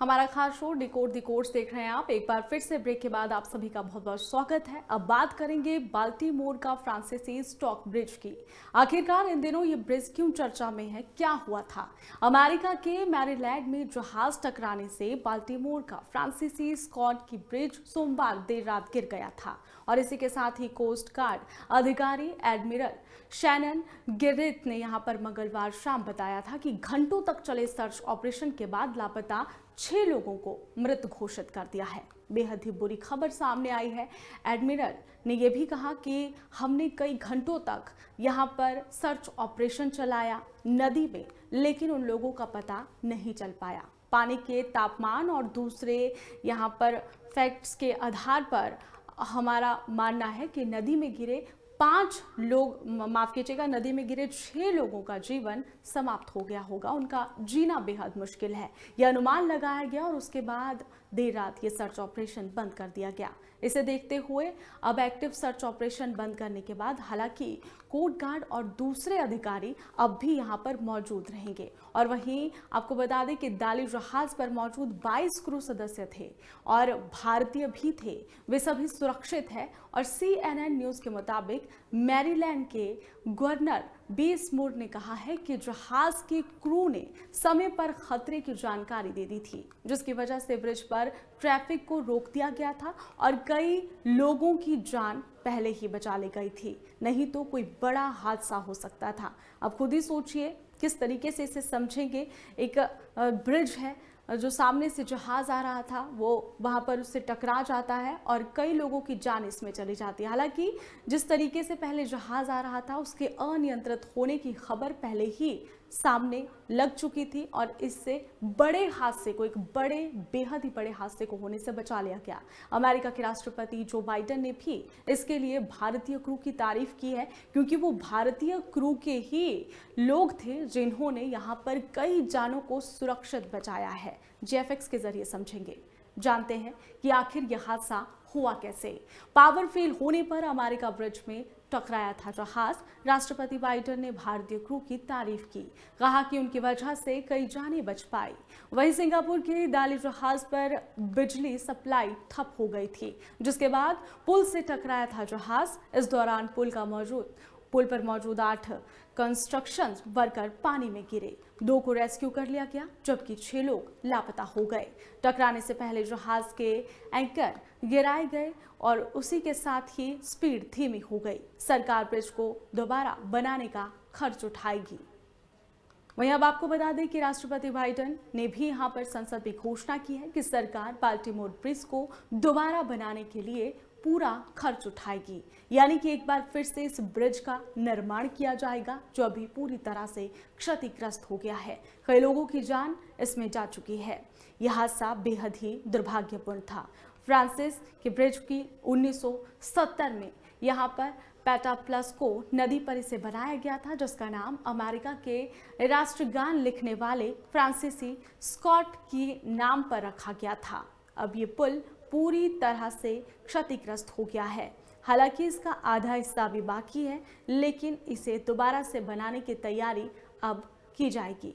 हमारा खास show decode the course देख रहे हैं आप। एक बार फिर से ब्रेक के बाद आप सभी का बहुत बहुत स्वागत है। अब बात करेंगे बाल्टीमोर का फ्रांसीसी स्टॉक ब्रिज की। आखिरकार इन दिनों ये ब्रिज क्यों चर्चा में है, क्या हुआ था? अमेरिका के मैरीलैंड में जहाज टकराने से बाल्टीमोर का फ्रांसीसी स्टॉक की ब्रिज सोमवार देर रात गिर गया था और इसी के साथ ही कोस्ट गार्ड अधिकारी एडमिरल शैनन गिरिथ ने यहां पर मंगलवार शाम बताया था कि घंटों तक चले सर्च ऑपरेशन के बाद लापता 6 लोगों को मृत घोषित कर दिया है। बेहद ही बुरी खबर सामने आई है। एडमिरल ने यह भी कहा कि हमने कई घंटों तक यहां पर सर्च ऑपरेशन चलाया नदी में, लेकिन उन लोगों का पता नहीं चल पाया। पानी के तापमान और दूसरे यहां पर फैक्ट्स के आधार पर हमारा मानना है कि नदी में गिरे 5 लोग, माफ कीजिएगा, नदी में गिरे 6 लोगों का जीवन समाप्त हो गया होगा। उनका जीना बेहद मुश्किल है, यह अनुमान लगाया गया और उसके बाद देर रात ये सर्च ऑपरेशन बंद कर दिया गया। इसे देखते हुए अब एक्टिव सर्च ऑपरेशन बंद करने के बाद हालांकि कोस्ट गार्ड और दूसरे अधिकारी अब भी यहां पर मौजूद रहेंगे। और वहीं आपको बता दें कि दाली जहाज पर मौजूद 22 क्रू सदस्य थे और भारतीय भी थे, वे सभी सुरक्षित है। और CNN न्यूज के मुताबिक मैरीलैंड के गवर्नर बीस मूर ने कहा है कि जहाज के क्रू ने समय पर खतरे की जानकारी दे दी थी, जिसकी वजह से ब्रिज पर ट्रैफिक को रोक दिया गया था और कई लोगों की जान पहले ही बचा ली गई थी, नहीं तो कोई बड़ा हादसा हो सकता था। अब खुद ही सोचिए किस तरीके से इसे समझेंगे। एक ब्रिज है, जो सामने से जहाज आ रहा था वो वहां पर उससे टकरा जाता है और कई लोगों की जान इसमें चली जाती है। हालांकि जिस तरीके से पहले जहाज आ रहा था उसके अनियंत्रित होने की खबर पहले ही सामने लग चुकी थी और इससे बड़े हादसे को, एक बड़े बेहद ही बड़े हादसे को होने से बचा लिया गया। अमेरिका के राष्ट्रपति जो बाइडेन ने भी इसके लिए भारतीय क्रू की तारीफ की है, क्योंकि वो भारतीय क्रू के ही लोग थे जिन्होंने यहां पर कई जानों को सुरक्षित बचाया है। GFX के जरिए समझेंगे, जानते हैं कि आखिर यह हादसा हुआ कैसे। पावर फेल होने पर अमेरिका ब्रिज में टकराया था जहाज। राष्ट्रपति बाइडेन ने भारतीय क्रू की तारीफ की, कहा कि उनकी वजह से कई जानें बच पाई। वहीं सिंगापुर के दाली जहाज पर बिजली सप्लाई ठप हो गई थी, जिसके बाद पुल से टकराया था जहाज। इस दौरान पुल पर मौजूद 8 कंस्ट्रक्शन वर्कर पानी में गिरे, 2 को रेस्क्यू कर लिया गया जबकि 6 लोग लापता हो गए। टकराने से पहले जहाज के एंकर गिराए गए और उसी के साथ ही स्पीड धीमी हो गई। सरकार ब्रिज को दोबारा बनाने का खर्च उठाएगी। वहीं अब आपको बता दें कि राष्ट्रपति बाइडेन ने भी यहां पर संसद में घोषणा की है कि सरकार बाल्टीमोर ब्रिज को दोबारा बनाने के लिए पूरा खर्च उठाएगी, यानी कि एक बार फिर से इस ब्रिज का निर्माण किया जाएगा जो अभी पूरी तरह से क्षतिग्रस्त हो गया है। कई लोगों की जान इसमें जा चुकी है। यह हादसा बेहद ही दुर्भाग्यपूर्ण था। फ्रांसिस के ब्रिज की 1970 में यहाँ पर पेटा प्लस को नदी पर इसे बनाया गया था, जिसका नाम अमेरिका के राष्ट्रगान लिखने वाले फ्रांसीसी स्कॉट के नाम पर रखा गया था। अब ये पुल पूरी तरह से क्षतिग्रस्त हो गया है। हालांकि इसका आधा हिस्सा भी बाकी है, लेकिन इसे दोबारा से बनाने की तैयारी अब की जाएगी।